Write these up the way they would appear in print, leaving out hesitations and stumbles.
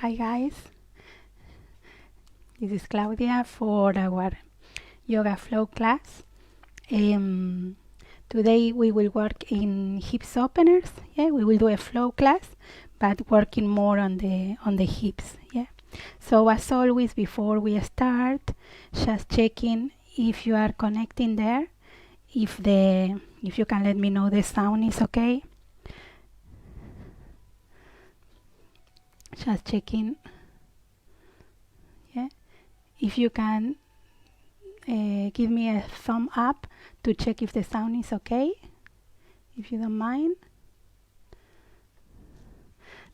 Hi guys, this is Claudia for our yoga flow class. Today we will work in hips openers. Yeah, we will do a flow class, but working more on the hips. Yeah. So as always, before we start, just checking if you are connecting there. If you can let me know the sound is okay. Just checking. Yeah. If you can give me a thumb up to check if the sound is okay, if you don't mind.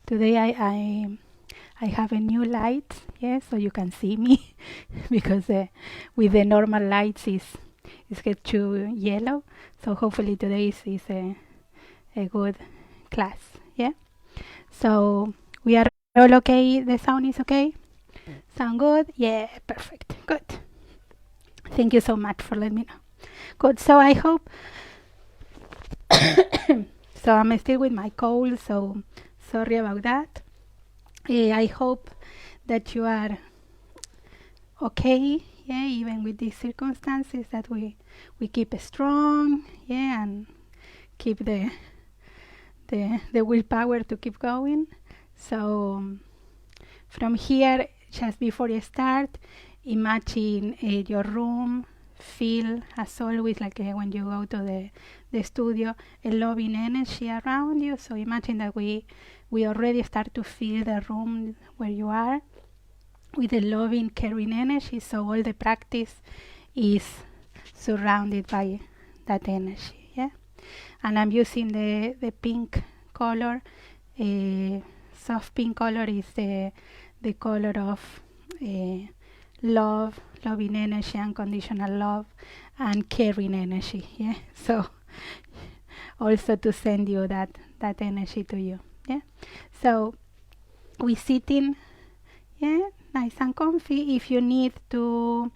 Today I have a new light, so you can see me because with the normal lights it's get too yellow. So hopefully today is a good class. Yeah. So we are all okay. The sound is okay. Sound good? Yeah, perfect. Good. Thank you so much for letting me know. Good. So I hope. So I'm still with my cold, so sorry about that. I hope that you are okay. Yeah, even with these circumstances, that we keep strong. Yeah, and keep the willpower to keep going. So from here, just before you start, imagine your room. Feel, as always, like when you go to the studio, a loving energy around you. So imagine that we already start to feel the room where you are with a loving, caring energy. So all the practice is surrounded by that energy. Yeah, and I'm using the pink color. Soft pink color is the color of love, loving energy, unconditional love, and caring energy. Yeah, so also to send you that energy to you. Yeah, so we sitting, yeah, nice and comfy. If you need to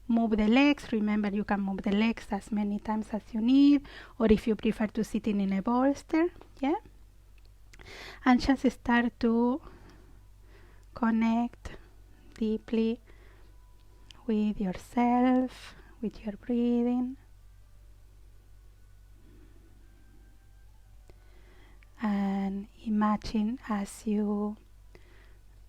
move the legs, remember you can move the legs as many times as you need, or if you prefer to sit in a bolster. Yeah, and just start to connect deeply with yourself, with your breathing, and imagine as you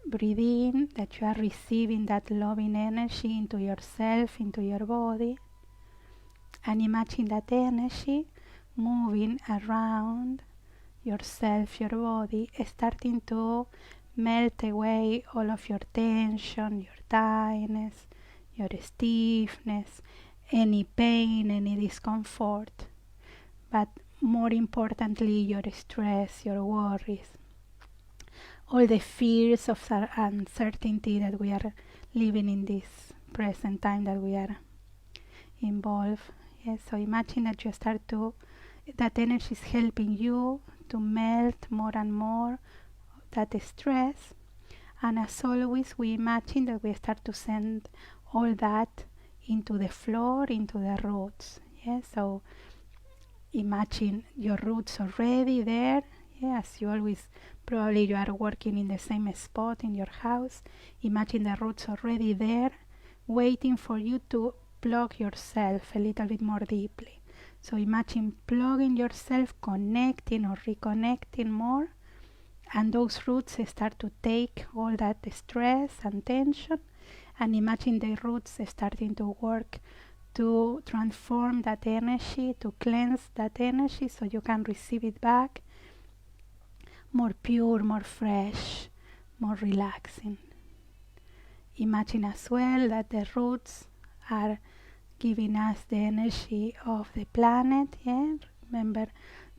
breathe in that you are receiving that loving energy into yourself, into your body, and imagine that energy moving around yourself, your body, starting to melt away all of your tension, your tightness, your stiffness, any pain, any discomfort, but more importantly, your stress, your worries, all the fears of uncertainty that we are living in this present time that we are involved. Yes, so imagine that you start to, that energy is helping you to melt more and more that stress. And as always, we imagine that we start to send all that into the floor, into the roots. Yeah, so imagine your roots already there. Yeah, as you always, probably you are working in the same spot in your house. Imagine the roots already there, waiting for you to plug yourself a little bit more deeply. So imagine plugging yourself, connecting or reconnecting more, and those roots start to take all that stress and tension, and imagine the roots starting to work to transform that energy, to cleanse that energy so you can receive it back more pure, more fresh, more relaxing. Imagine as well that the roots are giving us the energy of the planet. Yeah? Remember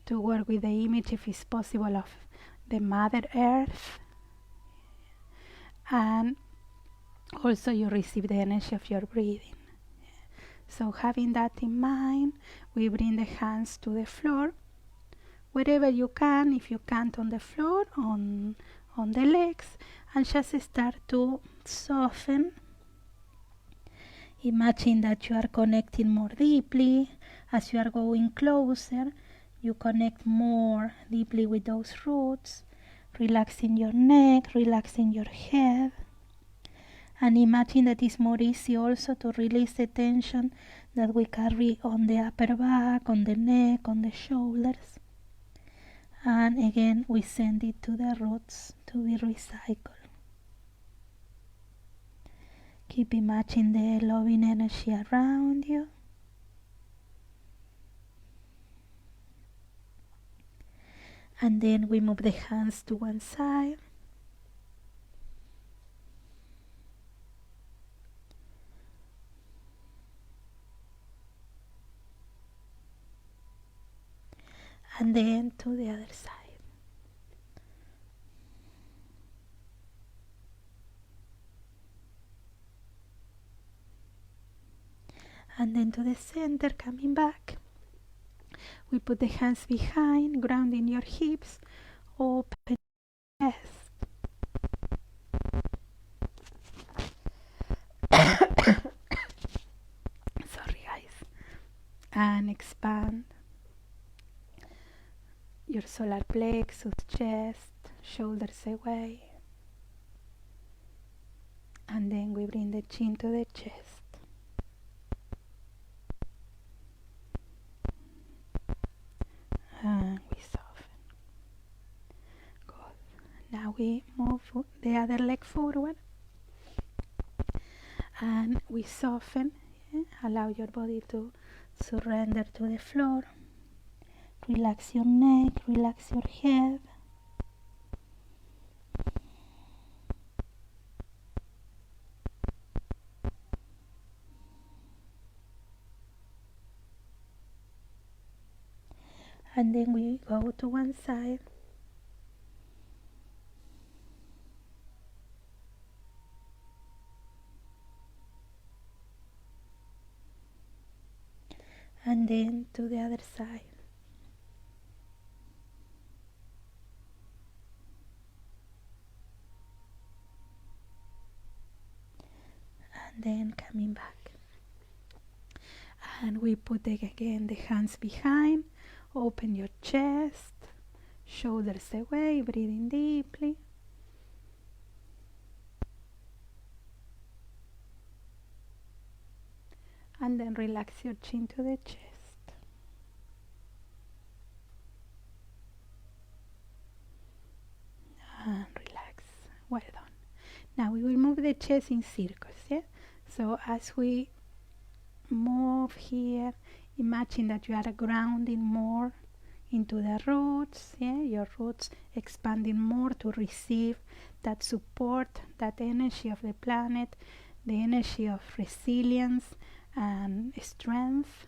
to work with the image, if it's possible, of the Mother Earth. And also you receive the energy of your breathing. So having that in mind, we bring the hands to the floor, wherever you can. If you can't on the floor, on the legs, and just start to soften. Imagine that you are connecting more deeply. As you are going closer, you connect more deeply with those roots. relaxing your neck, relaxing your head. And imagine that it's more easy also to release the tension that we carry on the upper back, on the neck, on the shoulders. And again, we send it to the roots to be recycled. Keep imagining the loving energy around you. And then we move the hands to one side. And then to the other side. And then to the center, coming back. We put the hands behind, grounding your hips, open your chest. Sorry guys. And expand your solar plexus, chest, shoulders away. And then we bring the chin to the chest. And we soften. Good. Now we move the other leg forward. And we soften. Allow your body to surrender to the floor. Relax your neck, relax your head. And then we go to one side. And then to the other side. And then coming back. And we put again the hands behind. Open your chest, shoulders away, breathing deeply. And then relax your chin to the chest. And relax. Well done. Now we will move the chest in circles. Yeah? So as we move here, imagine that you are grounding more into the roots, your roots expanding more to receive that support, that energy of the planet, the energy of resilience and strength.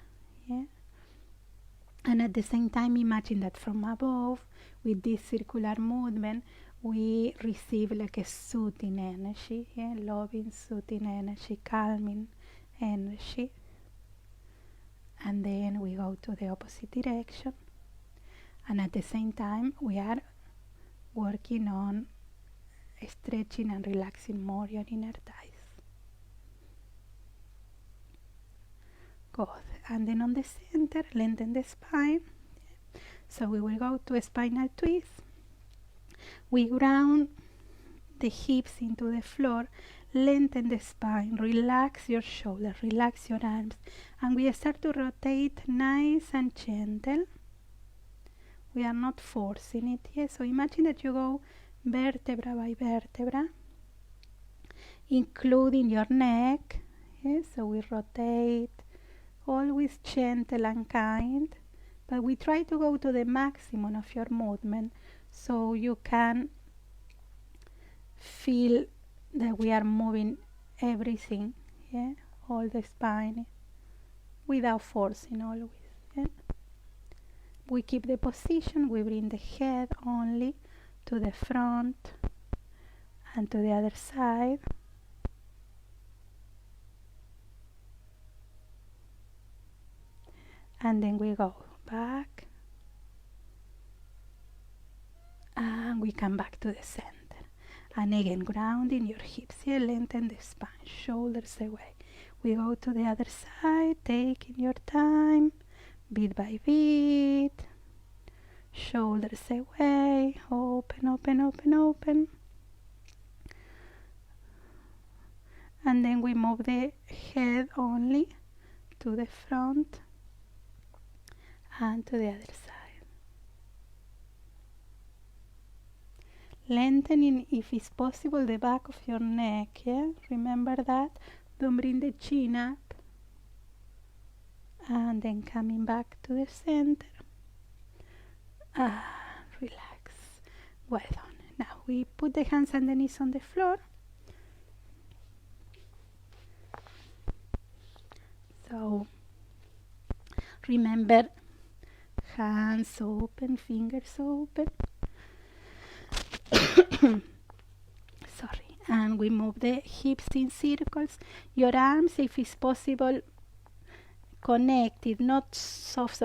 And at the same time, imagine that from above, with this circular movement, we receive like a soothing energy, loving, soothing energy, calming energy. And then we go to the opposite direction, and at the same time we are working on stretching and relaxing more your inner thighs. Good. And then on the center, lengthen the spine. So we will go to a spinal twist. We ground the hips into the floor, lengthen the spine, relax your shoulders, relax your arms, and we start to rotate nice and gentle. We are not forcing it. So imagine that you go vertebra by vertebra, including your neck. So we rotate, always gentle and kind, but we try to go to the maximum of your movement so you can feel that we are moving everything, all the spine, without forcing always. We keep the position, we bring the head only to the front and to the other side. And then we go back and we come back to the center. And again, grounding your hips here, lengthen the spine, shoulders away. We go to the other side, taking your time, bit by bit, shoulders away, open, open, open, open. And then we move the head only to the front and to the other side. Lengthening, if it's possible, the back of your neck, yeah? Remember that. Don't bring the chin up. And then coming back to the center. Relax. Well done. Now we put the hands and the knees on the floor. So remember, hands open, fingers open. Sorry. And we move the hips in circles. Your arms, if it's possible, connected, not soft,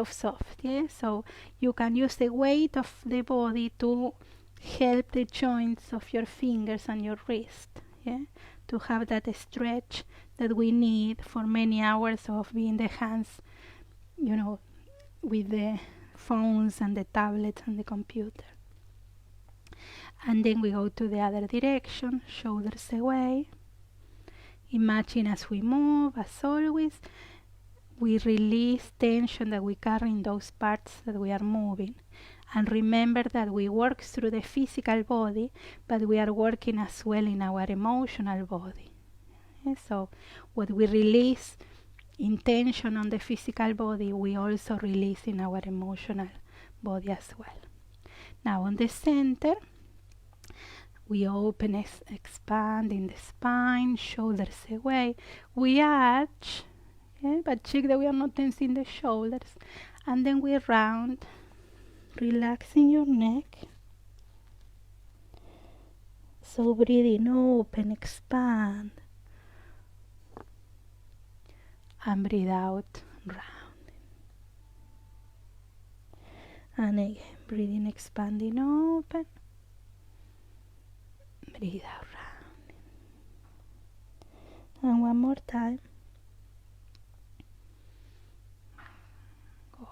yeah? So you can use the weight of the body to help the joints of your fingers and your wrist, yeah? To have that stretch that we need for many hours of being the hands, you know, with the phones and the tablets and the computer. And then we go to the other direction, shoulders away. Imagine as we move, as always, we release tension that we carry in those parts that we are moving. And remember that we work through the physical body, but we are working as well in our emotional body. Okay? So what we release in tension on the physical body, we also release in our emotional body as well. Now on the center, we open, expand in the spine, shoulders away. We arch, yeah, but check that we are not tensing the shoulders. And then we round, relaxing your neck. So breathing, open, expand. And breathe out, rounding. And again, breathing, expanding, open. Breathe out, rounding. And one more time. Good.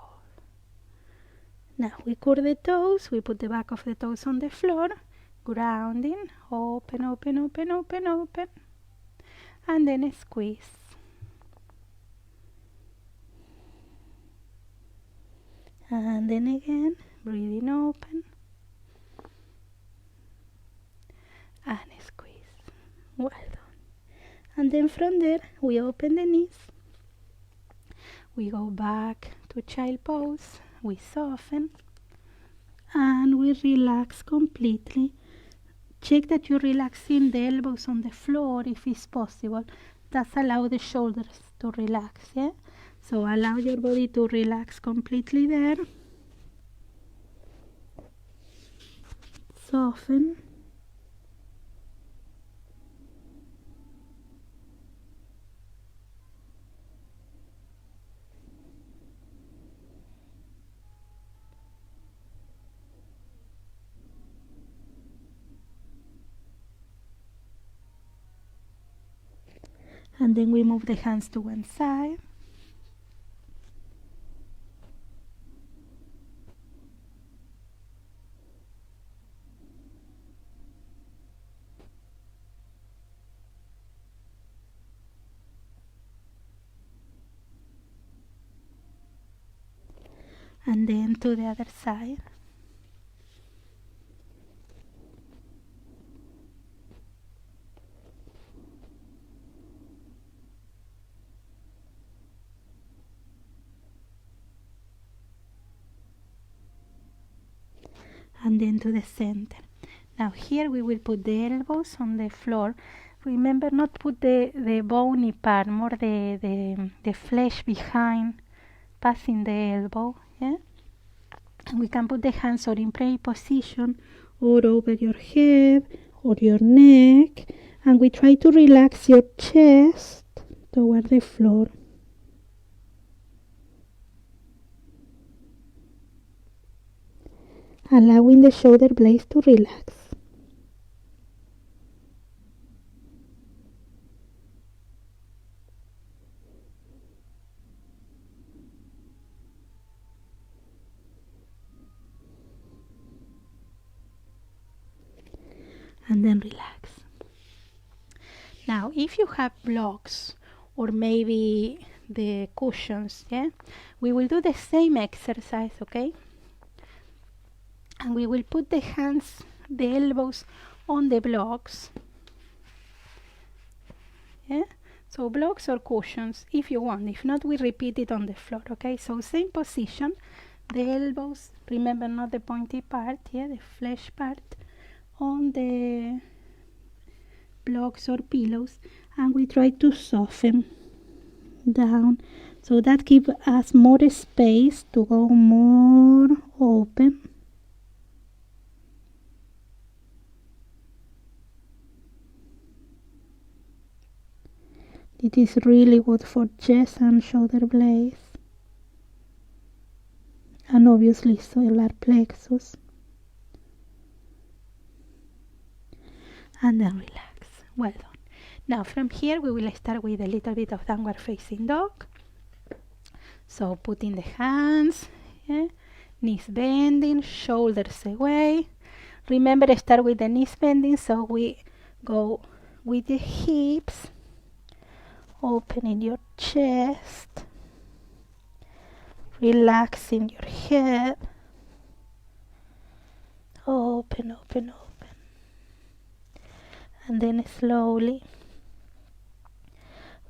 Now we curl the toes, we put the back of the toes on the floor, grounding, open, open, open, open, open. And then squeeze. And then again, breathing open. And squeeze. Well done. And then from there, we open the knees. We go back to child pose. We soften. And we relax completely. Check that you're relaxing the elbows on the floor if it's possible. That's allow the shoulders to relax, yeah? So allow your body to relax completely there. Soften. And then we move the hands to one side. And then to the other side. And then to the center. Now here we will put the elbows on the floor. Remember not put the bony part, more the flesh behind, passing the elbow, yeah? And we can put the hands or in prayer position or over your head or your neck. And we try to relax your chest toward the floor. Allowing the shoulder blades to relax. and then relax. Now, if you have blocks or maybe the cushions, we will do the same exercise, okay? And we will put the hands, the elbows on the blocks. So blocks or cushions if you want. If not, we repeat it on the floor, okay? So same position, the elbows, remember not the pointy part, the flesh part on the blocks or pillows, and we try to soften down so that gives us more space to go more open. It is really good for chest and shoulder blades, and obviously solar plexus. And then relax. Well done. Now from here we will start with a little bit of downward facing dog. So putting the hands, knees bending, shoulders away. Remember, start with the knees bending, so we go with the hips, opening your chest, relaxing your head, open, open, open. And then slowly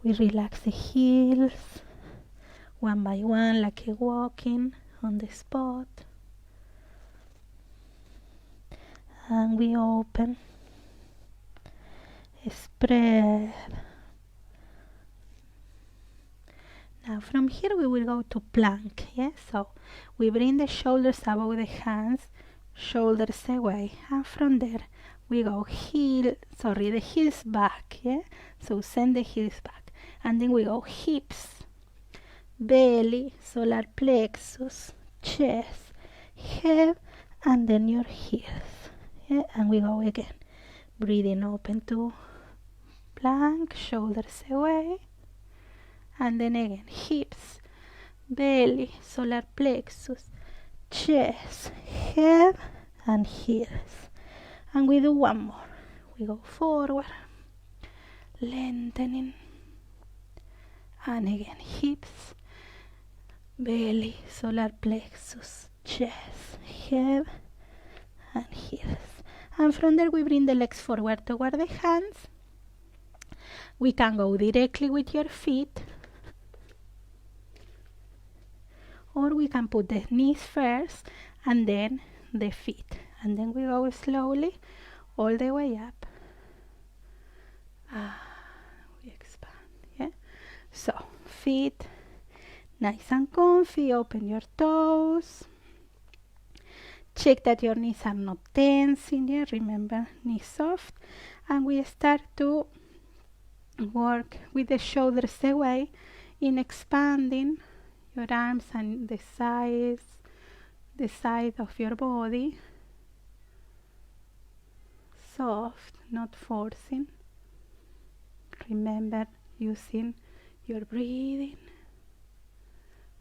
we relax the heels one by one, like a walking on the spot. And we open, spread. Now from here we will go to plank, so we bring the shoulders above the hands, shoulders away, and from there we go the heels back, so send the heels back, and then we go hips, belly, solar plexus, chest, head, and then your heels, and we go again, breathing open to plank, shoulders away, and then again hips, belly, solar plexus, chest, head, and heels. And we do one more. We go forward, lengthening, and again hips, belly, solar plexus, chest, head, and heels. And from there we bring the legs forward toward the hands. We can go directly with your feet, or we can put the knees first and then the feet, and then we go slowly all the way up. We expand, So feet nice and comfy, open your toes, check that your knees are not tensing, remember, knees soft, and we start to work with the shoulders away in expanding your arms and the side of your body, soft, not forcing. Remember, using your breathing,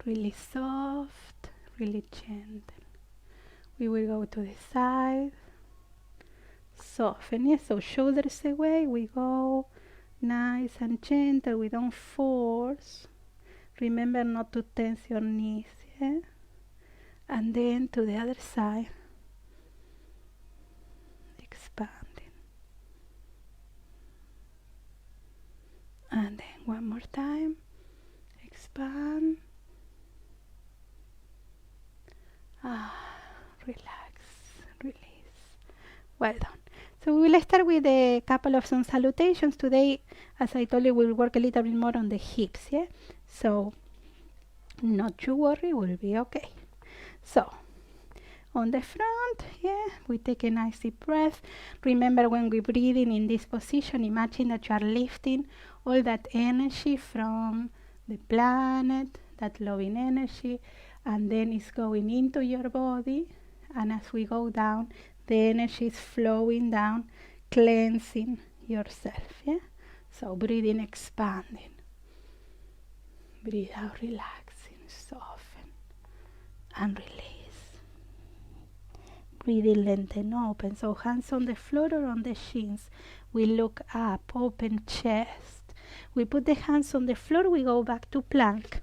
really soft, really gentle. We will go to the side, soften, so shoulders away, we go nice and gentle, we don't force. Remember not to tense your knees, and then to the other side, expanding, and then one more time, expand, relax, release. Well done. So we will start with a couple of some salutations today. As I told you, we'll work a little bit more on the hips, so not to worry, we'll be okay. So on the front, we take a nice deep breath. Remember, when we're breathing in this position, imagine that you are lifting all that energy from the planet, that loving energy, and then it's going into your body, and as we go down, the energy is flowing down, cleansing yourself, So breathing, expanding. Breathe out, relaxing, soften, and release. Breathe in, lengthen, open. So hands on the floor or on the shins. We look up, open chest. We put the hands on the floor, we go back to plank.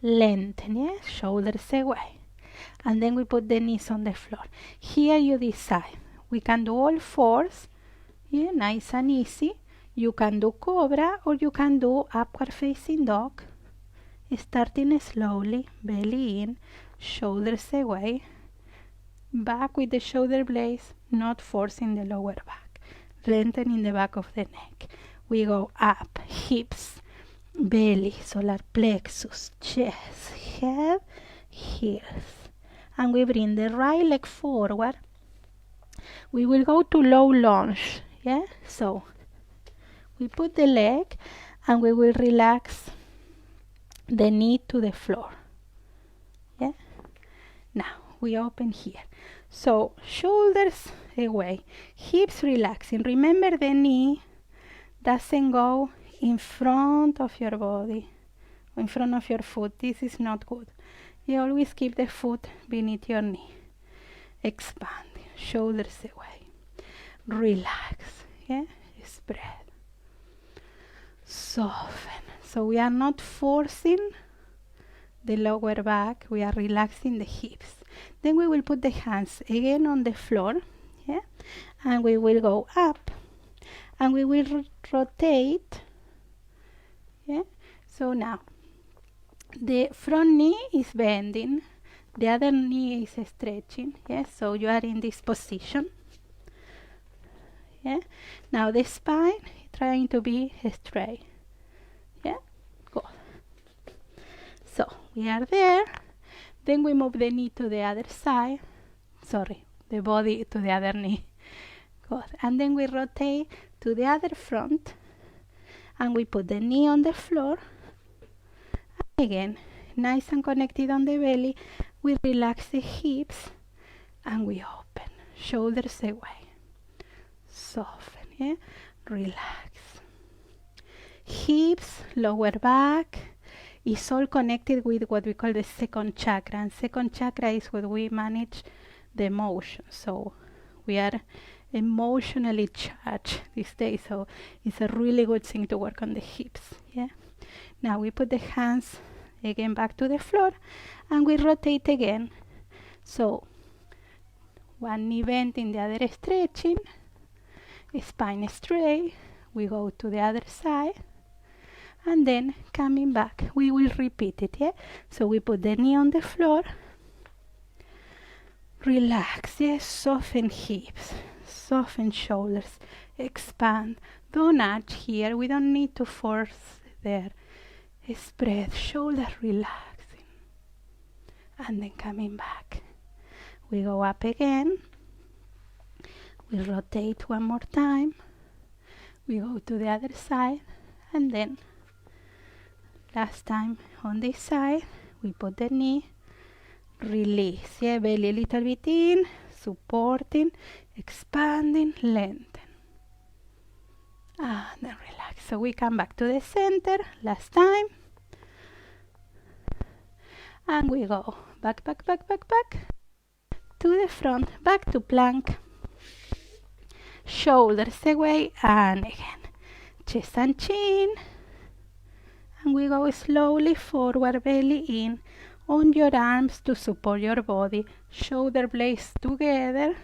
Lengthen, yeah? Shoulders away. And then we put the knees on the floor. Here you decide. We can do all fours, yeah, nice and easy. You can do cobra or you can do upward facing dog. Starting slowly, belly in, shoulders away. Back with the shoulder blades, not forcing the lower back. Lengthening the back of the neck. We go up, hips, belly, solar plexus, chest, head, heels. And we bring the right leg forward. We will go to low lunge, yeah? So we put the leg and we will relax the knee to the floor, yeah? Now we open here. So shoulders away, hips relaxing. Remember the knee doesn't go in front of your body, in front of your foot. This is not good. You always keep the foot beneath your knee. Expanding, shoulders away. Relax, yeah? Spread. Soften. So we are not forcing the lower back, we are relaxing the hips. Then we will put the hands again on the floor, yeah? And we will go up and we will rotate, yeah? So now the front knee is bending, the other knee is stretching, yeah? So you are in this position, yeah? Now the spine trying to be straight, yeah? Good. So we are there. Then we move the knee to the other side. Sorry, the body to the other knee. Good. And then we rotate to the other front. And we put the knee on the floor. And again, nice and connected on the belly. We relax the hips. And we open. Shoulders away. Soften, yeah? Relax. Hips, lower back. Is all connected with what we call the second chakra. And second chakra is where we manage the emotions. So we are emotionally charged these days. So it's a really good thing to work on the hips. Yeah. Now we put the hands again back to the floor and we rotate again. So one knee bending, the other stretching. Spine straight. We go to the other side. And then coming back, we will repeat it, yeah? So we put the knee on the floor, relax, yes? Soften hips, soften shoulders, expand. Don't nudge here, we don't need to force there. Spread, shoulders relaxing. And then coming back. We go up again. We rotate one more time. We go to the other side, and then last time on this side, we put the knee, release, yeah, belly a little bit in, supporting, expanding, lengthen. And then relax. So we come back to the center, last time. And we go back, back, back, back, back, to the front, back to plank. Shoulders away, and again, chest and chin. And we go slowly forward, belly in, on your arms to support your body, shoulder blades together,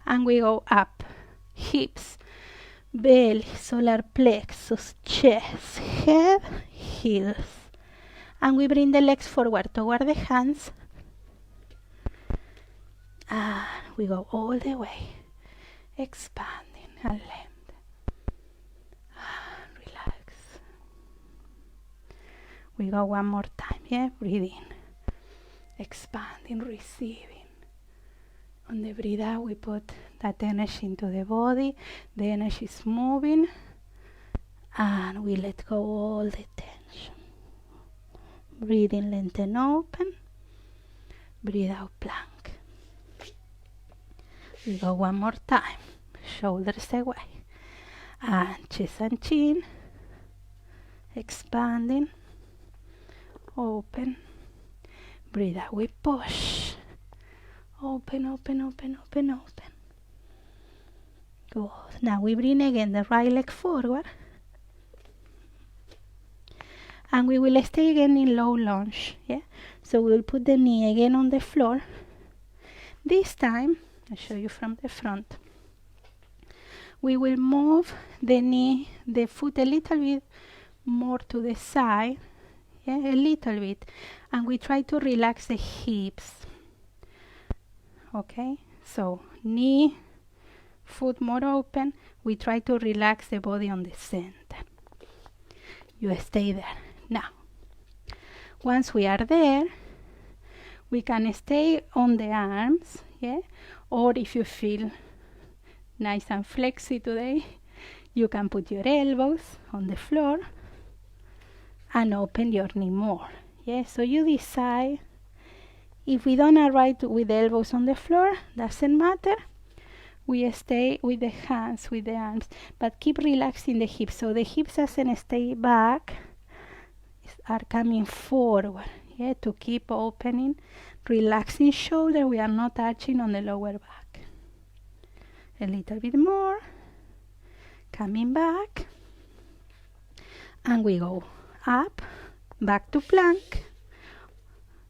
and we go up, hips, belly, solar plexus, chest, head, heels. And we bring the legs forward toward the hands, and we go all the way, expanding and lengthening. We go one more time, yeah? Breathe in, expanding, receiving. On the breathe out, we put that energy into the body. The energy is moving, and we let go all the tension. Breathe in, lengthen, open. Breathe out, plank. We go one more time. Shoulders away, and chest and chin, expanding. Open, breathe out, we push, Open, open, open, open, open. Good. Now we bring again the right leg forward. And we will stay again in low lunge. Yeah. So we will put the knee again on the floor. This time, I'll show you from the front. We will move the foot a little bit more to the side. Yeah, a little bit. And we try to relax the hips. Okay, so knee, foot more open. We try to relax the body on the center. You stay there. Now, once we are there, we can stay on the arms, yeah? Or if you feel nice and flexy today, you can put your elbows on the floor and open your knee more. Yeah, so you decide. If we don't arrive with the elbows on the floor, doesn't matter. We stay with the hands, with the arms, but keep relaxing the hips. So the hips doesn't stay back, are coming forward. Yeah, to keep opening, relaxing shoulder. We are not arching on the lower back. A little bit more. Coming back. And we go up, back to plank.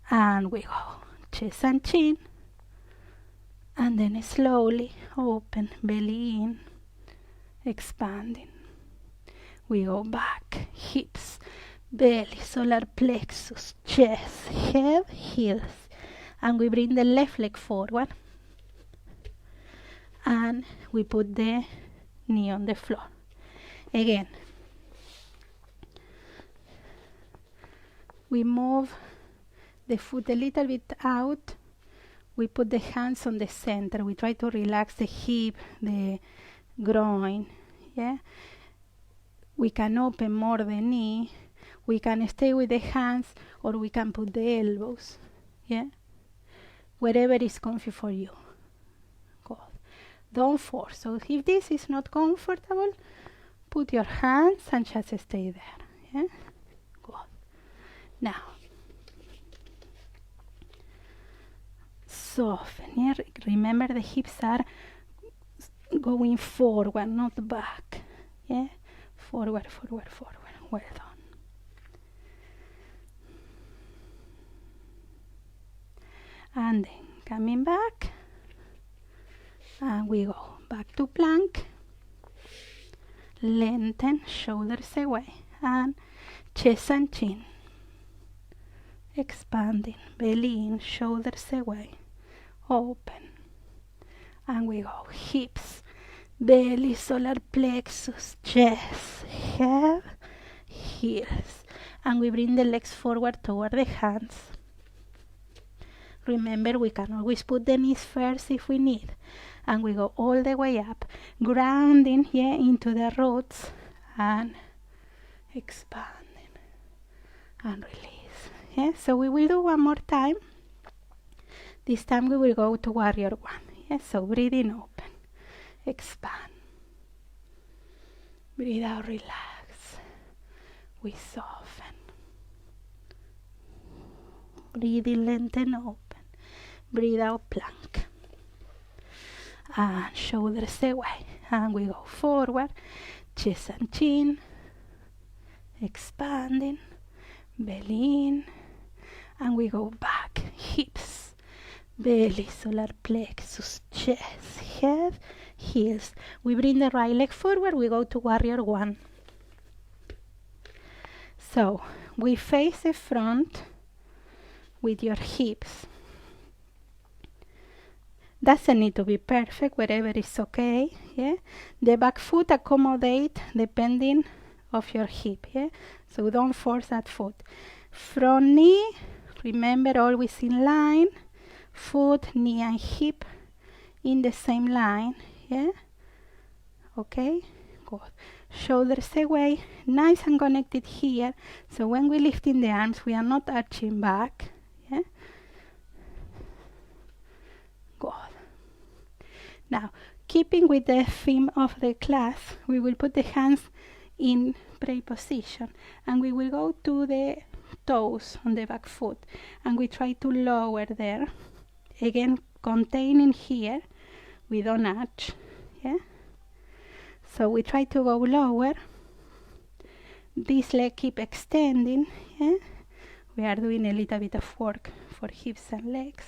And we go chest and chin. And then slowly open, belly in, expanding. We go back, hips, belly, solar plexus, chest, head, heels. And we bring the left leg forward. And we put the knee on the floor. Again, we move the foot a little bit out. We put the hands on the center. We try to relax the hip, the groin. Yeah. We can open more the knee. We can stay with the hands, or we can put the elbows. Yeah. Wherever is comfy for you. Good. Don't force. So if this is not comfortable, put your hands and just stay there. Yeah. Good. Now, soften. Yeah? Remember, the hips are going forward, not back. Yeah, forward, forward, forward. Well done. And then coming back, and we go back to plank. Lengthen, shoulders away, and chest and chin. Expanding, belly in, shoulders away. Open. And we go hips, belly, solar plexus, chest, head, heels. And we bring the legs forward toward the hands. Remember, we can always put the knees first if we need. And we go all the way up, grounding here into the roots and expanding and release. Yeah? So we will do one more time. This time we will go to warrior one. Yeah? So breathing open, expand. Breathe out, relax. We soften. Breathe in, lengthen, open. Breathe out, plank. And shoulders away. And we go forward, chest and chin. Expanding, belly in. And we go back, hips, belly, solar plexus, chest, head, heels. We bring the right leg forward, we go to warrior one. So, we face the front with your hips. Doesn't need to be perfect, wherever is okay. Yeah, the back foot accommodate depending of your hip. Yeah, so don't force that foot. Front knee, remember, always in line. Foot, knee, and hip in the same line. Yeah, okay, good. Shoulders away, nice and connected here. So when we lift in the arms, we are not arching back. Yeah. Good. Now, keeping with the theme of the class, we will put the hands in pray position, and we will go to the toes on the back foot, and we try to lower there. Again, containing here. We don't arch, yeah? So we try to go lower. This leg keep extending, yeah? We are doing a little bit of work for hips and legs.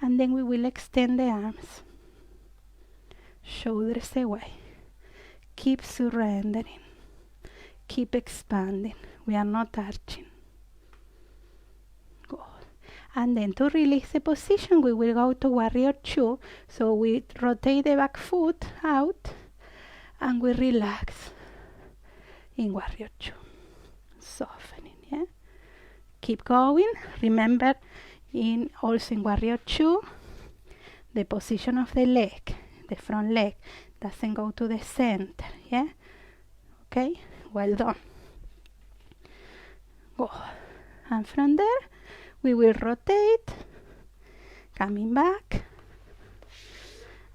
And then we will extend the arms. Shoulders away. Keep surrendering. Keep expanding. We are not arching. Good. And then to release the position, we will go to warrior 2. So we rotate the back foot out and we relax in warrior 2. Softening, yeah? Keep going. Remember, also in warrior 2, the position of the leg, the front leg, doesn't go to the center, yeah? Okay, well done. Go. And from there, we will rotate, coming back,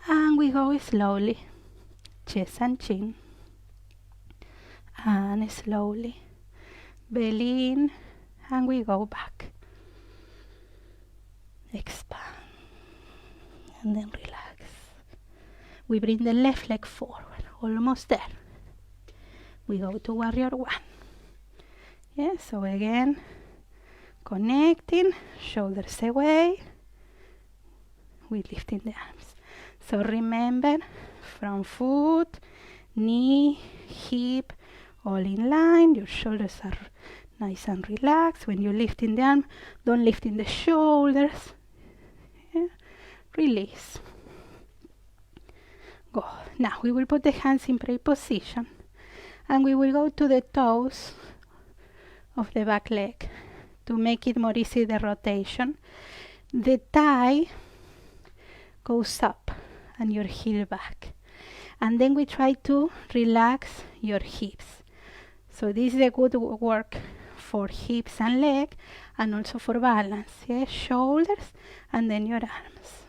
and we go slowly, chest and chin, and slowly, belly in, and we go back. Expand, and then relax. We bring the left leg forward, almost there. We go to warrior 1. Yeah, so again, connecting, shoulders away. We lifting the arms. So remember, front foot, knee, hip, all in line. Your shoulders are nice and relaxed. When you're lifting the arm, don't lift in the shoulders. Yeah. Release. Go. Now we will put the hands in prayer position and we will go to the toes of the back leg to make it more easy the rotation. The thigh goes up and your heel back. And then we try to relax your hips. So this is a good work for hips and leg and also for balance. Yeah? Shoulders and then your arms.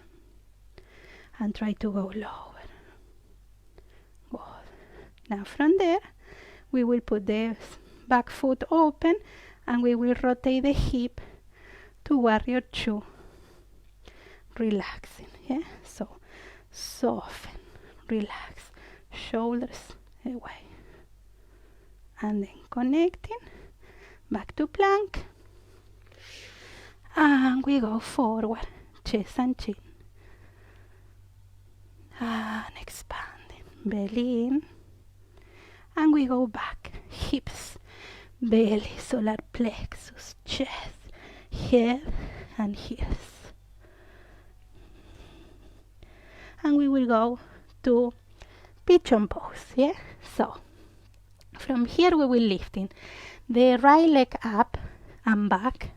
And try to go lower. Good. Now from there, we will put the back foot open and we will rotate the hip to warrior 2. Relaxing. Yeah? So soften, relax, shoulders away. And then connecting, back to plank. And we go forward, chest and chin. And expanding, belly in. And we go back, hips, belly, solar plexus, chest, head and heels. And we will go to pigeon pose, yeah? So, from here we will lifting the right leg up and back.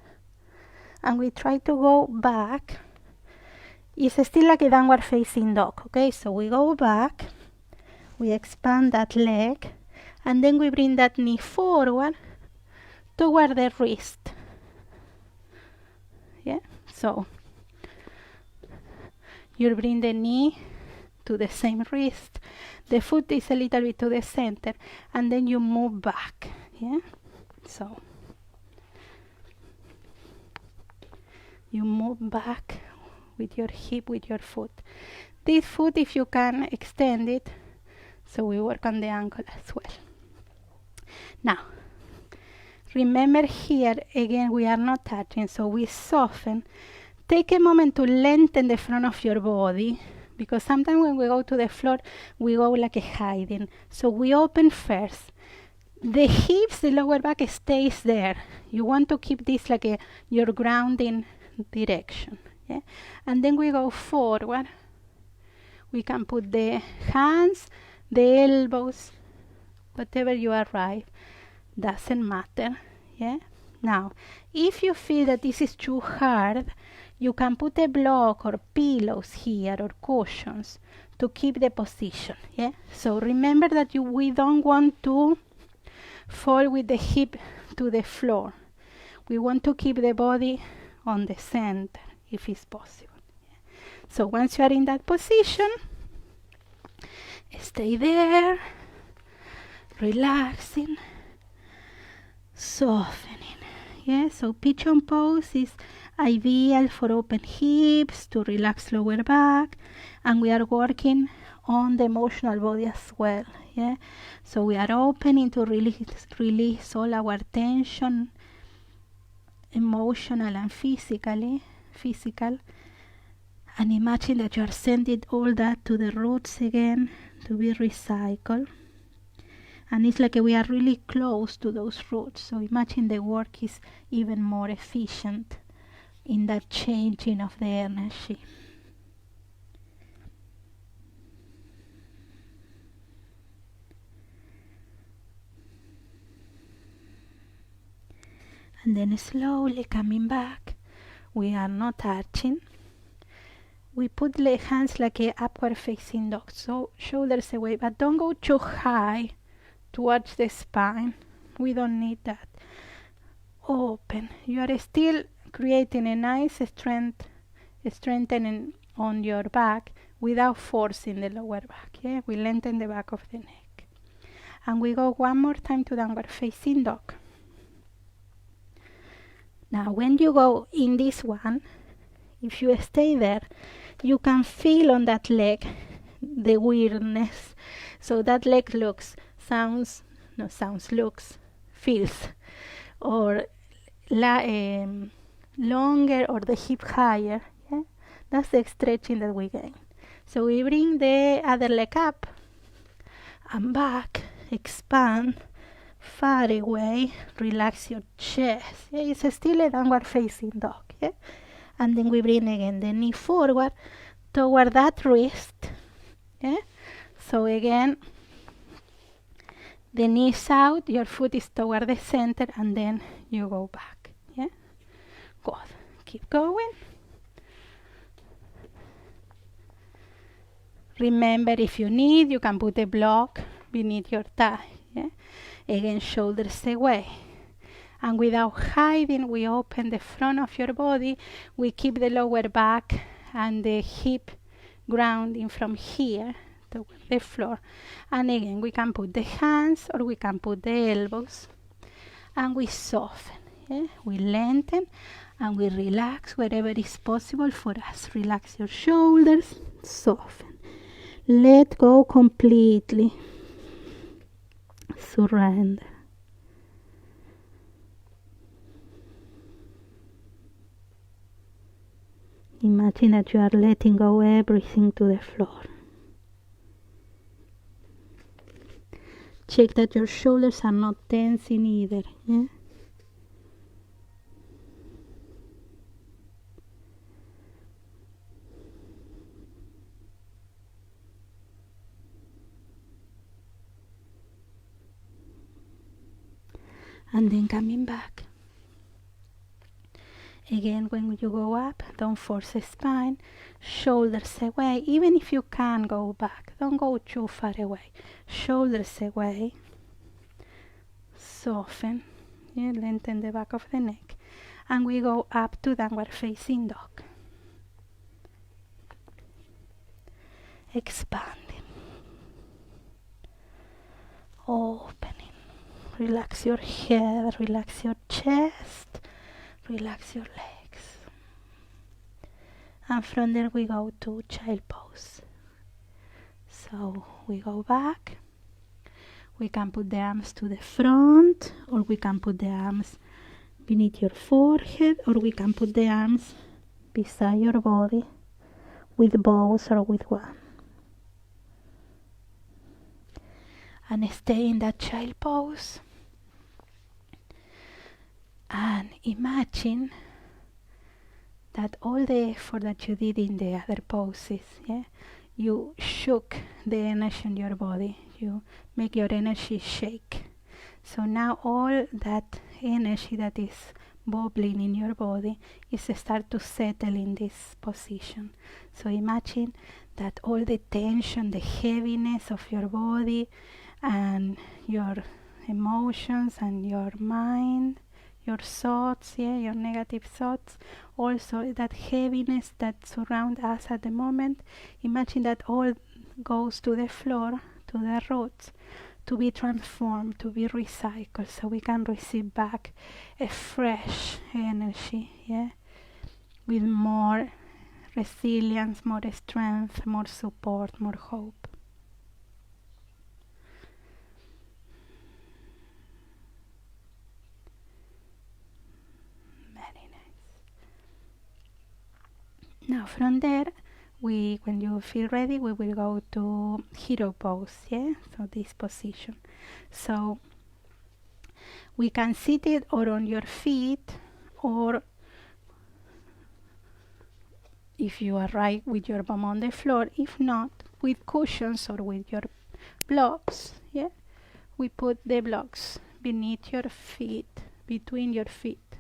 And we try to go back. It's still like a downward facing dog, okay? So we go back, we expand that leg, and then we bring that knee forward toward the wrist. Yeah? So, you bring the knee to the same wrist, the foot is a little bit to the center, and then you move back. Yeah? So, you move back with your hip, with your foot. This foot, if you can, extend it, so we work on the ankle as well. Now, remember here, again, we are not touching, so we soften. Take a moment to lengthen the front of your body, because sometimes when we go to the floor, we go like a hiding. So we open first. The hips, the lower back stays there. You want to keep this like your grounding direction. Yeah? And then we go forward. We can put the hands, the elbows, whatever you arrive. Doesn't matter. Yeah? Now, if you feel that this is too hard, you can put a block or pillows here or cushions to keep the position. Yeah? So remember that we don't want to fall with the hip to the floor. We want to keep the body on the center if it's possible. Yeah? So once you are in that position, stay there, relaxing, softening. Yeah, so pigeon pose is ideal for open hips, to relax lower back, and we are working on the emotional body as well. Yeah, so we are opening to release all our tension, emotional and physical, and imagine that you are sending all that to the roots again to be recycled. And it's like we are really close to those roots, so imagine the work is even more efficient in that changing of the energy. And then slowly coming back, we are not touching. We put the hands like a upward facing dog, so shoulders away, but don't go too high towards the spine. We don't need that. Open. You are still creating a nice strengthening on your back without forcing the lower back. Yeah, we lengthen the back of the neck. And we go one more time to downward facing dog. Now when you go in this one, if you stay there, you can feel on that leg the weirdness. So that leg looks, feels, or longer, or the hip higher. Yeah? That's the stretching that we gain. So we bring the other leg up and back, expand, far away, relax your chest. Yeah? It's still a downward facing dog. Yeah? And then we bring again the knee forward toward that wrist. Yeah? So again, the knees out, your foot is toward the center, and then you go back. Yeah? Good. Keep going. Remember, if you need, you can put a block beneath your thigh. Yeah? Again, shoulders away. And without hiding, we open the front of your body. We keep the lower back and the hip grounding from here to the floor. And again, we can put the hands or we can put the elbows. And we soften. Yeah? We lengthen and we relax wherever is possible for us. Relax your shoulders, soften. Let go completely. Surrender. Imagine that you are letting go everything to the floor. Check that your shoulders are not tensing either. Yeah? And then coming back. Again, when you go up, don't force the spine, shoulders away. Even if you can go back, don't go too far away. Shoulders away, soften, yeah, lengthen the back of the neck, and we go up to downward facing dog. Expanding, opening. Relax your head, relax your chest. Relax your legs. And from there we go to child pose. So we go back. We can put the arms to the front, or we can put the arms beneath your forehead, or we can put the arms beside your body with both or with one. And stay in that child pose. And imagine that all the effort that you did in the other poses, yeah, you shook the energy in your body. You make your energy shake. So now all that energy that is bubbling in your body is start to settle in this position. So imagine that all the tension, the heaviness of your body and your emotions and your mind, your thoughts, yeah, your negative thoughts, also that heaviness that surrounds us at the moment, imagine that all goes to the floor, to the roots, to be transformed, to be recycled, so we can receive back a fresh energy, yeah, with more resilience, more strength, more support, more hope. Very nice. Now from there, when you feel ready, we will go to hero pose, yeah? So this position. So we can sit it or on your feet, or if you are right with your bum on the floor, if not, with cushions or with your blocks, yeah? We put the blocks beneath your feet, between your feet,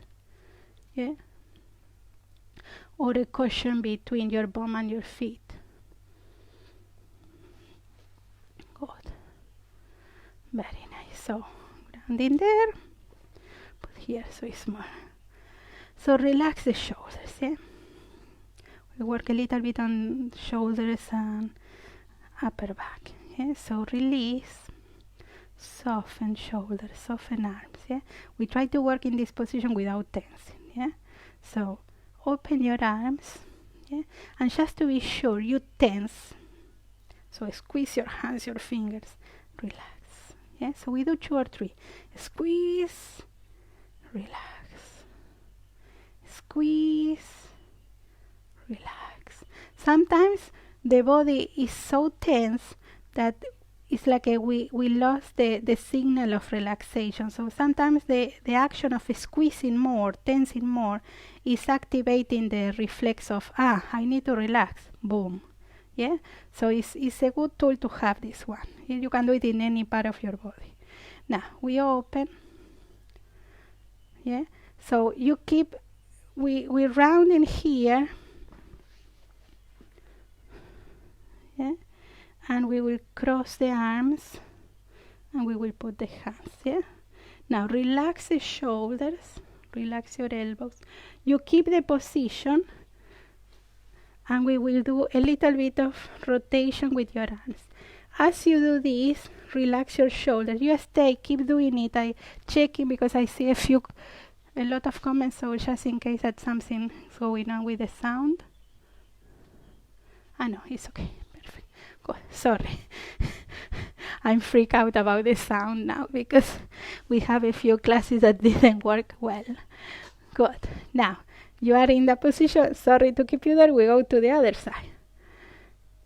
yeah? Or a cushion between your bum and your feet. Good. Very nice. So ground in there, put here so it's more. So relax the shoulders, yeah? We work a little bit on shoulders and upper back, yeah? So release, soften shoulders, soften arms, yeah? We try to work in this position without tensing, yeah? So open your arms, yeah? And just to be sure, you tense. So squeeze your hands, your fingers, relax, yeah? So we do 2 or 3. Squeeze, relax, squeeze, relax. Sometimes the body is so tense that it's like we lost the signal of relaxation. So sometimes the action of squeezing more, tensing more, is activating the reflex of, I need to relax, boom. Yeah, so it's a good tool to have, this one. You can do it in any part of your body. Now we open, yeah, so you keep, we round in here, yeah, and we will cross the arms and we will put the hands, yeah. Now relax the shoulders, relax your elbows. You keep the position, and we will do a little bit of rotation with your arms. As you do this, relax your shoulders. You stay, keep doing it. I checking because I see a lot of comments, so just in case that something is going on with the sound. No, it's okay. Perfect. Good. Sorry. I'm freaked out about the sound now because we have a few classes that didn't work well. Good. Now, you are in the position. Sorry to keep you there. We go to the other side.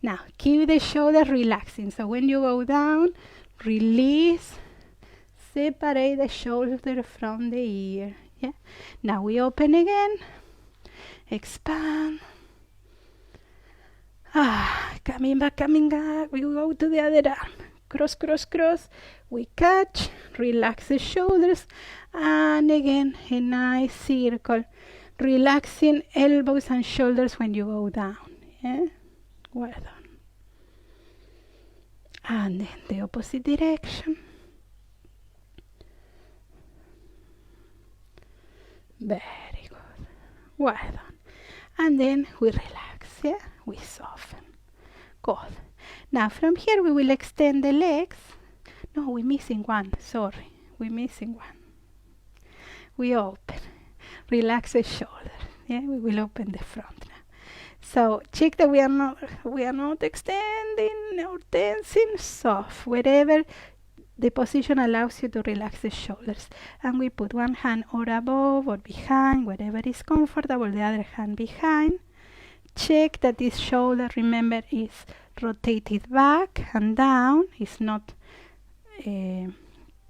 Now, keep the shoulders relaxing. So when you go down, release, separate the shoulder from the ear. Yeah. Now we open again, expand. Coming back. We go to the other arm. Cross, cross, cross. We catch, relax the shoulders, and again a nice circle. Relaxing elbows and shoulders when you go down. Yeah? Well done. And then the opposite direction. Very good. Well done. And then we relax, yeah? We soften. Good. Now from here we will extend the legs. No, we're missing one. Sorry. We're missing one. We open. Relax the shoulder. Yeah, we will open the front now. So check that we are not extending or tensing. Soft. Wherever the position allows you to relax the shoulders. And we put one hand or above or behind, wherever is comfortable, the other hand behind. Check that this shoulder, remember, is rotated back and down. It's not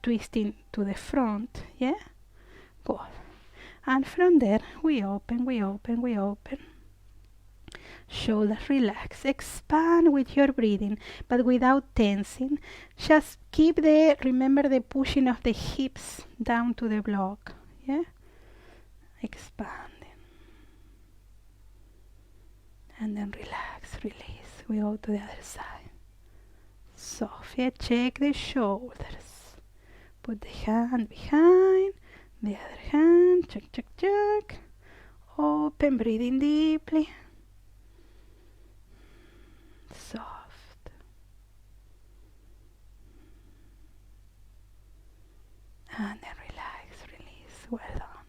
twisting to the front. Yeah? Good. And from there, we open. Shoulders relax. Expand with your breathing, but without tensing. Just remember the pushing of the hips down to the block. Yeah? Expanding. And then relax, release. We go to the other side. Soft. Yeah? Check the shoulders. Put the hand behind. The other hand, check. Open, breathing deeply. Soft. And then relax, release. Well done.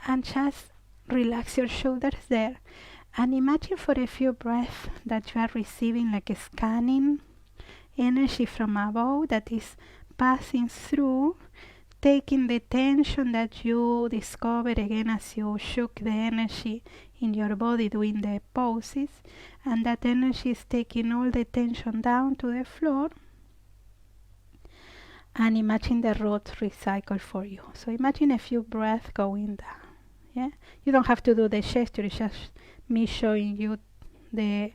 And just relax your shoulders there. And imagine for a few breaths that you are receiving like a scanning energy from above that is passing through, taking the tension that you discovered again as you shook the energy in your body doing the poses, and that energy is taking all the tension down to the floor. And imagine the rod recycle for you. So imagine a few breaths going down. Yeah, you don't have to do the gesture, it's just me showing you the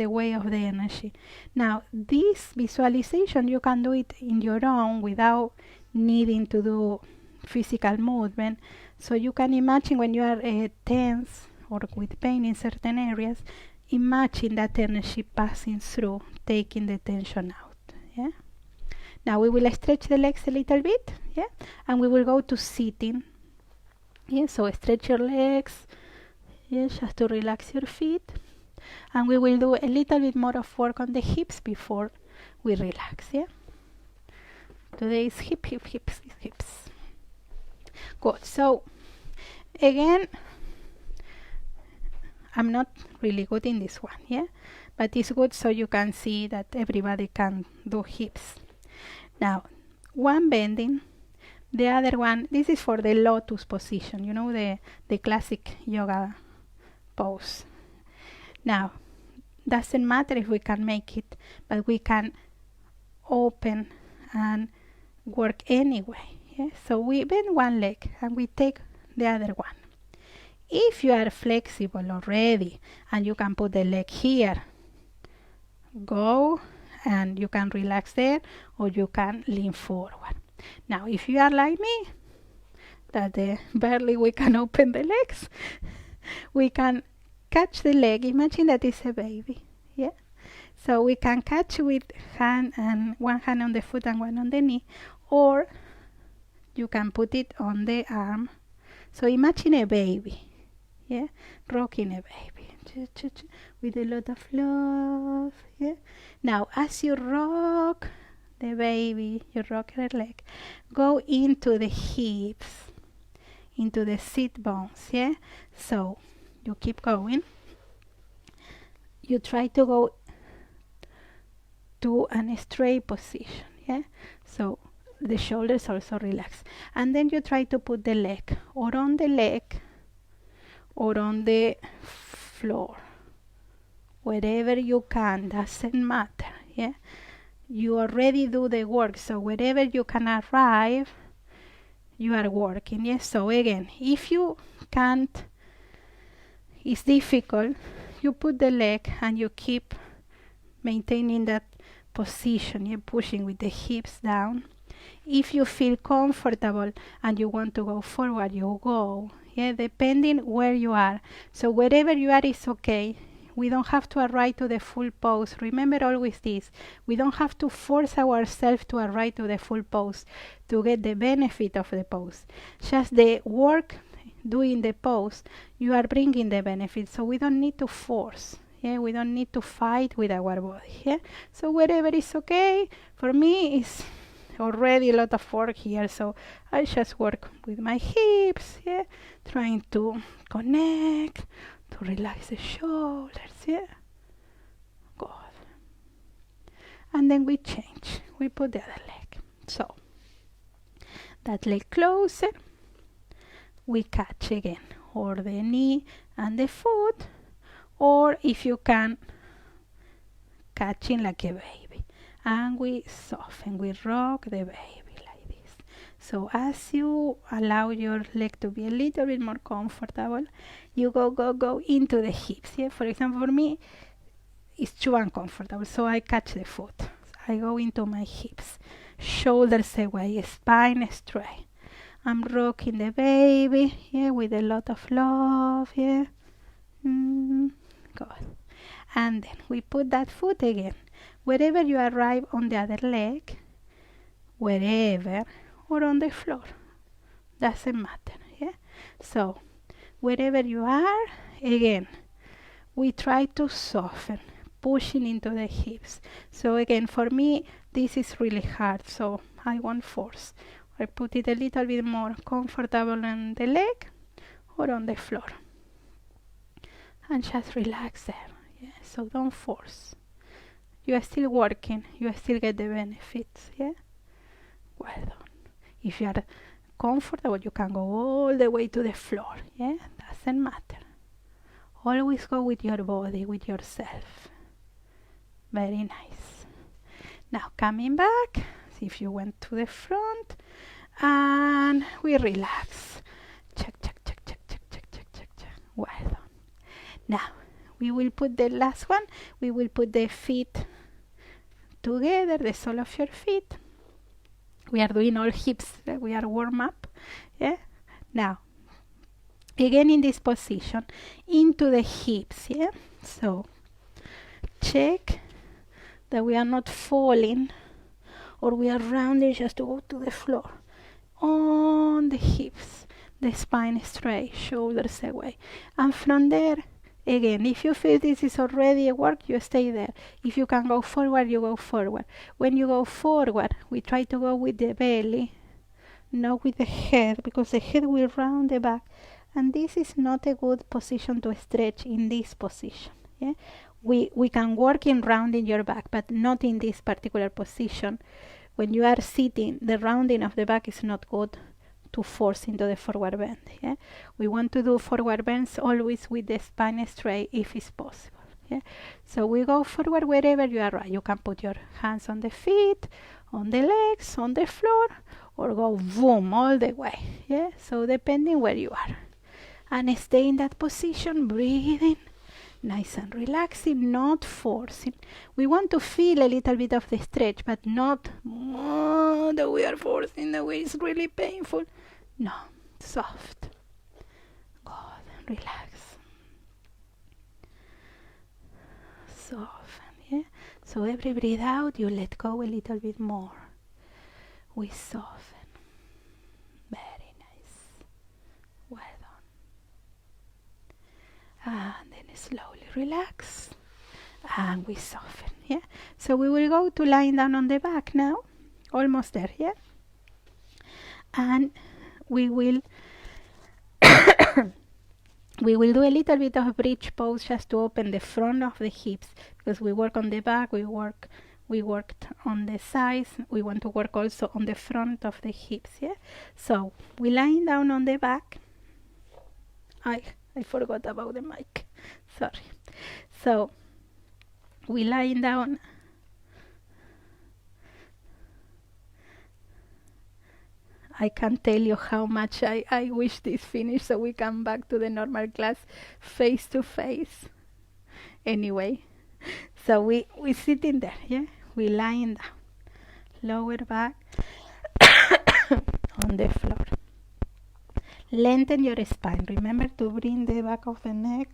way of the energy. Now this visualization you can do it in your own without needing to do physical movement. So you can imagine when you are tense or with pain in certain areas, imagine that energy passing through, taking the tension out. Yeah. Now we will stretch the legs a little bit, yeah, and we will go to sitting. Yeah, so stretch your legs, yeah, just to relax your feet. And we will do a little bit more of work on the hips before we relax, yeah? Today is hips. Good. So, again, I'm not really good in this one, yeah? But it's good so you can see that everybody can do hips. Now, one bending, the other one, this is for the lotus position, you know, the classic yoga pose. Now, doesn't matter if we can make it, but we can open and work anyway. Yeah? So we bend one leg and we take the other one. If you are flexible already and you can put the leg here, go and you can relax there, or you can lean forward. Now, if you are like me, that barely we can open the legs, we can catch the leg. Imagine that it's a baby. Yeah. So we can catch with hand and one hand on the foot and one on the knee, or you can put it on the arm. So imagine a baby. Yeah, rocking a baby with a lot of love. Yeah. Now, as you rock the baby, you rock her leg, go into the hips, into the sit bones. Yeah. So you keep going. You try to go to a straight position. Yeah. So the shoulders also relax, and then you try to put the leg or on the leg or on the floor, wherever you can, doesn't matter. Yeah, you already do the work, so wherever you can arrive, you are working. Yes. So again, if you can't, it's difficult, you put the leg and you keep maintaining that position. You're pushing with the hips down. If you feel comfortable and you want to go forward, you go. Yeah, depending where you are. So wherever you are is okay. We don't have to arrive to the full pose. Remember always this. We don't have to force ourselves to arrive to the full pose to get the benefit of the pose. Just the work doing the pose, you are bringing the benefit. So we don't need to force. Yeah, we don't need to fight with our body. Yeah, so wherever is okay. For me, it's already a lot of work here, so I just work with my hips, yeah, trying to connect, to relax the shoulders, yeah. Good. And then we change. We put the other leg. So that leg closer. We catch again, or the knee and the foot, or if you can, catching like a baby. And we soften, we rock the baby like this. So as you allow your leg to be a little bit more comfortable, you go into the hips. Yeah? For example, for me, it's too uncomfortable, so I catch the foot. I go into my hips, shoulders away, spine straight. I'm rocking the baby, yeah, with a lot of love, yeah. Good. And then we put that foot again. Wherever you arrive on the other leg, wherever, or on the floor, doesn't matter, yeah? So, wherever you are, again, we try to soften, pushing into the hips. So again, for me, this is really hard, so I won't force. or put it a little bit more comfortable on the leg or on the floor. And just relax there. Yeah? So don't force. You are still working. You still get the benefits. Yeah? Well done. If you are comfortable, you can go all the way to the floor. Yeah? Doesn't matter. Always go with your body, with yourself. Very nice. Now coming back, see if you went to the front, and we relax. Check, check, check, check, check, check, check, check, check. Well done. Now we will put the last one. We will put the feet together, the sole of your feet. We are doing all hips. We are warm up. Yeah. Now, again in this position, into the hips. Yeah. So check that we are not falling, or we are rounding just to go to the floor. On the hips, the spine straight, shoulders away, and from there. Again, if you feel this is already a work, you stay there. If you can go forward, you go forward. When you go forward, we try to go with the belly, not with the head, because the head will round the back. And this is not a good position to stretch in this position. Yeah? We can work in rounding your back, but not in this particular position. When you are sitting, the rounding of the back is not good to force into the forward bend. Yeah? We want to do forward bends always with the spine straight if it's possible. Yeah? So we go forward wherever you are right. You can put your hands on the feet, on the legs, on the floor, or go boom all the way. Yeah? So depending where you are. And stay in that position, breathing, nice and relaxing, not forcing. We want to feel a little bit of the stretch, but not that we are forcing, the way it's really painful. No, soft. Good, relax. Soften, yeah? So every breathe out, you let go a little bit more. We soften. Very nice. Well done. And then slowly relax. And we soften, yeah? So we will go to lying down on the back now. Almost there, yeah? And we will we will do a little bit of bridge pose just to open the front of the hips, because we work on the back, we worked on the sides, we want to work also on the front of the hips. Yeah, so we lying down on the back. I forgot about the mic, sorry. So we lying down. I can't tell you how much I wish this finished so we come back to the normal class face to face. Anyway, so we sitting there, yeah? We lying down, lower back on the floor. Lengthen your spine. Remember to bring the back of the neck,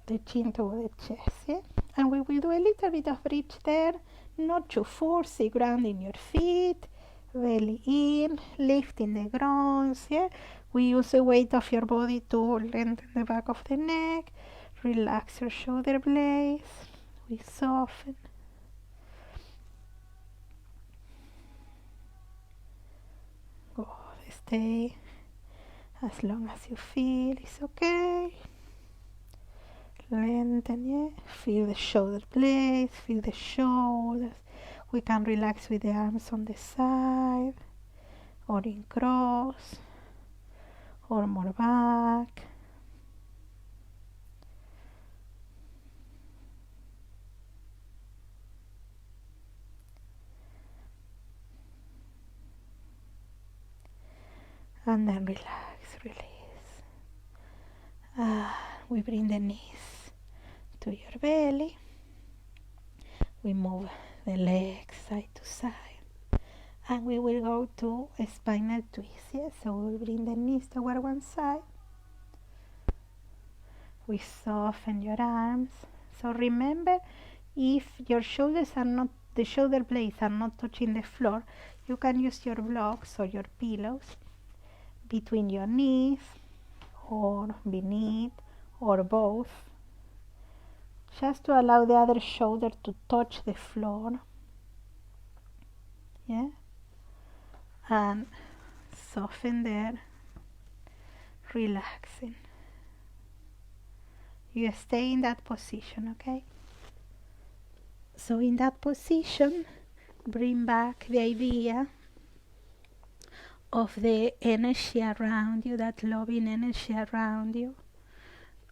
the chin to the chest, yeah? And we will do a little bit of bridge there, not too forcey, grounding your feet, belly in, lifting the groins, yeah? We use the weight of your body to lengthen the back of the neck, relax your shoulder blades, we soften. Good, stay as long as you feel it's okay. Lengthen, yeah? Feel the shoulder blades, feel the shoulders. We can relax with the arms on the side, or in cross, or more back. And then relax, release. We bring the knees to your belly. We move the legs side to side. And we will go to a spinal twist. Yeah? So we'll bring the knees toward one side. We soften your arms. So remember, if your shoulders are not, the shoulder blades are not touching the floor, you can use your blocks or your pillows between your knees, or beneath, or both, just to allow the other shoulder to touch the floor. Yeah? and soften there, relaxing. You stay in that position, okay? So in that position, bring back the idea of the energy around you, that loving energy around you,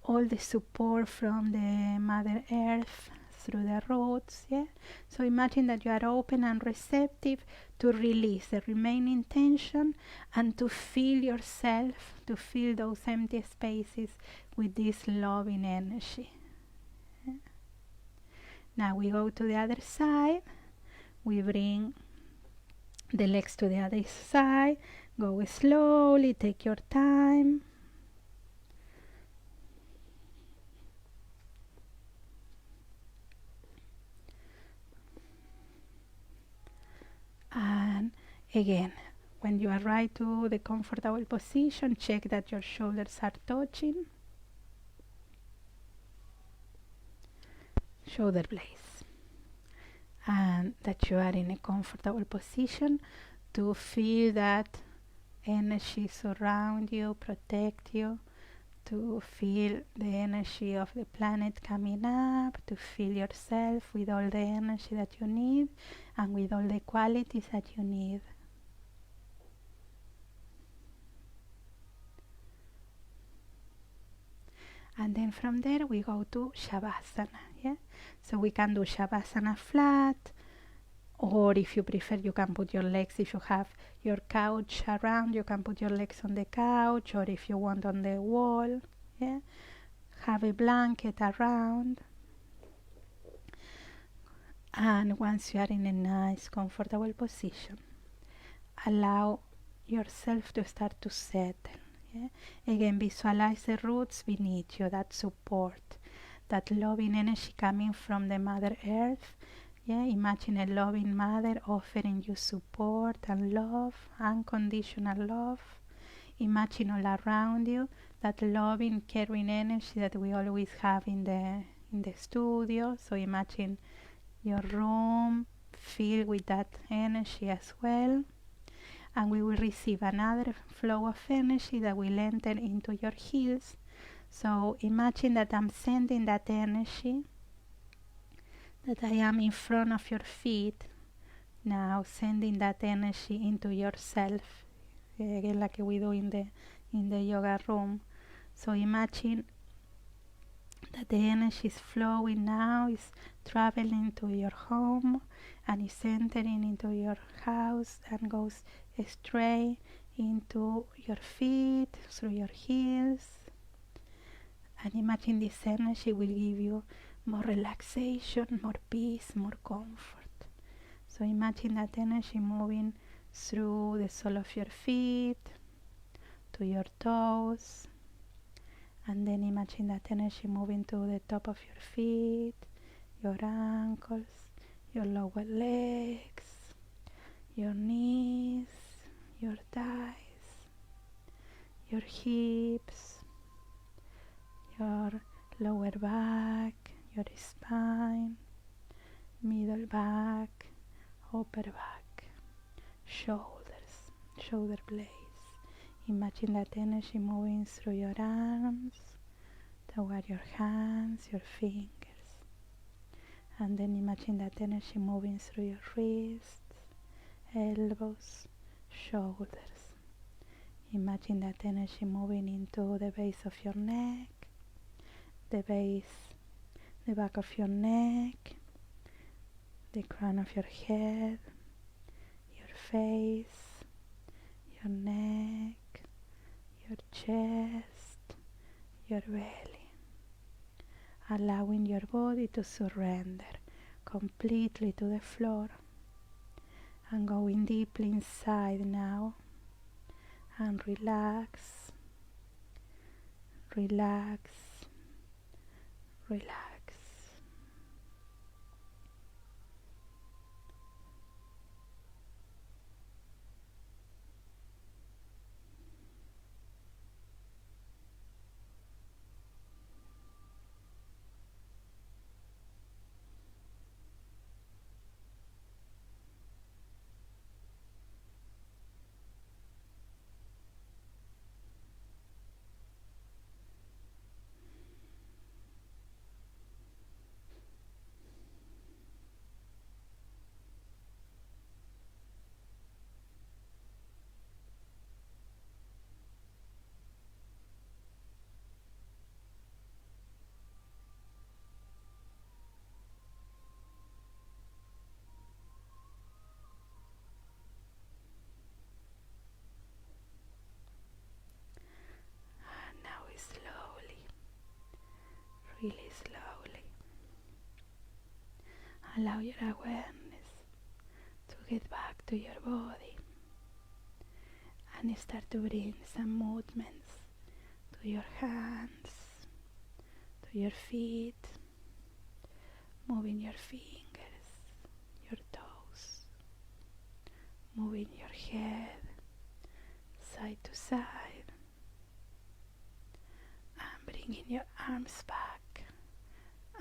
all the support from the Mother Earth through the roots, yeah? So imagine that you are open and receptive to release the remaining tension and to fill yourself, to fill those empty spaces with this loving energy. Yeah? Now we go to the other side. We bring the legs to the other side. Go slowly, take your time. And again, when you arrive to the comfortable position, check that your shoulders are touching. Shoulder blades. And that you are in a comfortable position to feel that energy surround you, protect you, to feel the energy of the planet coming up, to feel yourself with all the energy that you need and with all the qualities that you need. And then from there we go to Shavasana. Yeah? So we can do Shavasana flat, or if you prefer, you can put your legs, if you have your couch around, you can put your legs on the couch, or if you want on the wall. Yeah? Have a blanket around. And once you are in a nice, comfortable position, allow yourself to start to settle. Yeah? Again, visualize the roots beneath you, that support, that loving energy coming from the Mother Earth. Yeah? Imagine a loving mother offering you support and love, unconditional love. Imagine all around you that loving, caring energy that we always have in the studio. So imagine your room filled with that energy as well. And we will receive another flow of energy that will enter into your heels. So imagine that I'm sending that energy, that I am in front of your feet, now sending that energy into yourself, again like we do in the yoga room. So imagine that the energy is flowing now, is traveling to your home and is entering into your house and goes straight into your feet, through your heels. And imagine this energy will give you more relaxation, more peace, more comfort. So imagine that energy moving through the sole of your feet to your toes, and then imagine that energy moving to the top of your feet, your ankles, your lower legs, your knees, your thighs, your hips, your lower back, your spine, middle back, upper back, shoulders, shoulder blades. Imagine that energy moving through your arms, toward your hands, your fingers. And then imagine that energy moving through your wrists, elbows, shoulders. Imagine that energy moving into the base of your neck, the back of your neck, the crown of your head, your face, your neck, your chest, your belly, allowing your body to surrender completely to the floor and going deeply inside now and relax, relax, relax. Allow your awareness to get back to your body and start to bring some movements to your hands, to your feet, moving your fingers, your toes, moving your head side to side, and bringing your arms back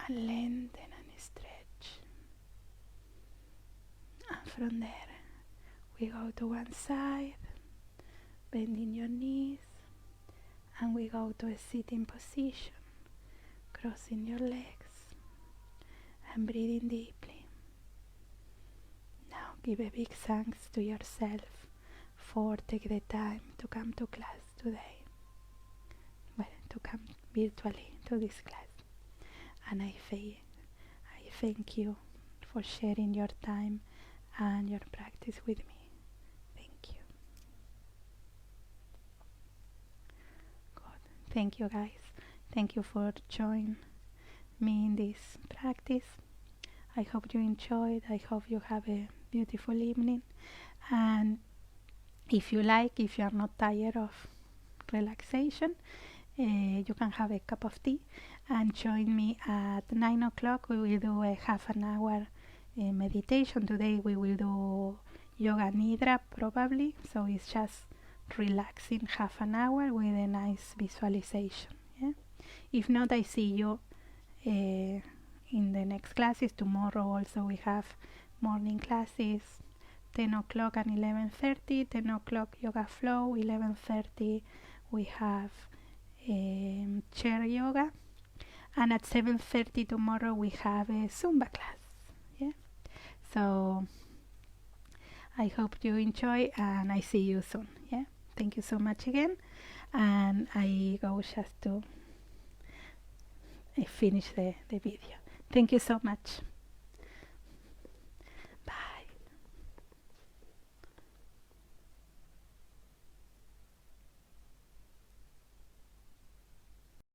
and lengthen and stretch. And from there we go to one side, bending your knees, and we go to a sitting position, crossing your legs and breathing deeply. Now give a big thanks to yourself for taking the time to come to class today. Well, to come virtually to this class. And I thank you for sharing your time and your practice with me. Thank you. Good. Thank you, guys. Thank you for joining me in this practice. I hope you enjoyed. I hope you have a beautiful evening. And if you like, if you are not tired of relaxation, you can have a cup of tea and join me at 9 o'clock. We will do a half an hour meditation. Today we will do yoga nidra probably, so it's just relaxing half an hour with a nice visualization. Yeah? If not, I see you in the next classes. Tomorrow also we have morning classes, 10 o'clock and 11:30, 10 o'clock yoga flow, 11:30 we have chair yoga, and at 7:30 tomorrow we have a Zumba class. Yeah, so I hope you enjoy, and I see you soon. Yeah, thank you so much again, and I go just to finish the video. Thank you so much.